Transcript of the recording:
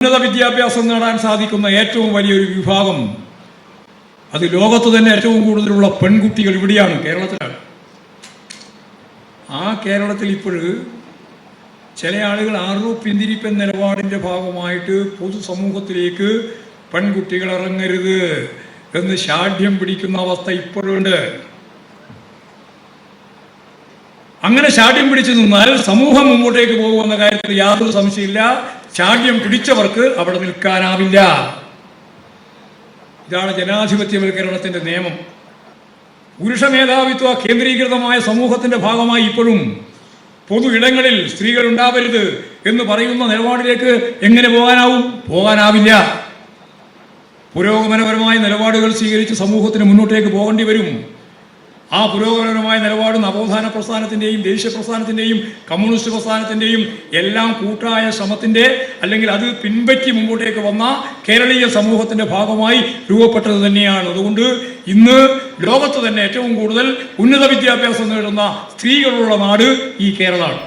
ഉന്നത വിദ്യാഭ്യാസം നേടാൻ സാധിക്കുന്ന ഏറ്റവും വലിയൊരു വിഭാഗം, അത് ലോകത്ത് തന്നെ ഏറ്റവും കൂടുതലുള്ള പെൺകുട്ടികൾ ഇവിടെയാണ്, കേരളത്തിലാണ്. ആ കേരളത്തിൽ ഇപ്പോൾ ചില ആളുകൾ പിന്തിരിപ്പൻ നിലപാടിൻ്റെ ഭാഗമായിട്ട് പൊതുസമൂഹത്തിലേക്ക് പെൺകുട്ടികൾ ഇറങ്ങരുത് എന്ന് ശാഠ്യം പിടിക്കുന്ന അവസ്ഥ ഇപ്പോഴുണ്ട്. അങ്ങനെ ശാഠ്യം പിടിച്ചു നിന്നാൽ സമൂഹം മുമ്പോട്ടേക്ക് പോകുമെന്ന കാര്യത്തിൽ യാതൊരു സംശയമില്ല. ശാഠ്യം പിടിച്ചവർക്ക് അവിടെ നിൽക്കാനാവില്ല. ഇതാണ് ജനാധിപത്യവൽക്കരണത്തിന്റെ നിയമം. പുരുഷ മേധാവിത്വ കേന്ദ്രീകൃതമായ സമൂഹത്തിന്റെ ഭാഗമായി ഇപ്പോഴും പൊതു ഇടങ്ങളിൽ സ്ത്രീകൾ ഉണ്ടാവരുത് എന്ന് പറയുന്ന നിലപാടിലേക്ക് എങ്ങനെ പോകാനാവില്ല. പുരോഗമനപരമായ നിലപാടുകൾ സ്വീകരിച്ച് സമൂഹത്തിന് മുന്നോട്ടേക്ക് പോകേണ്ടി വരും. ആ പുരോഗമനപരമായ നിലപാട് നവോത്ഥാന പ്രസ്ഥാനത്തിൻ്റെയും ദേശീയ പ്രസ്ഥാനത്തിൻ്റെയും കമ്മ്യൂണിസ്റ്റ് പ്രസ്ഥാനത്തിൻ്റെയും എല്ലാം കൂട്ടായ ശ്രമത്തിൻ്റെ, അല്ലെങ്കിൽ അത് പിൻപറ്റി മുമ്പോട്ടേക്ക് വന്ന കേരളീയ സമൂഹത്തിൻ്റെ ഭാഗമായി രൂപപ്പെട്ടത് തന്നെയാണ്. അതുകൊണ്ട് ഇന്ന് ലോകത്ത് തന്നെ ഏറ്റവും കൂടുതൽ ഉന്നത വിദ്യാഭ്യാസം നേടുന്ന സ്ത്രീകളുള്ള നാട് ഈ കേരളമാണ്.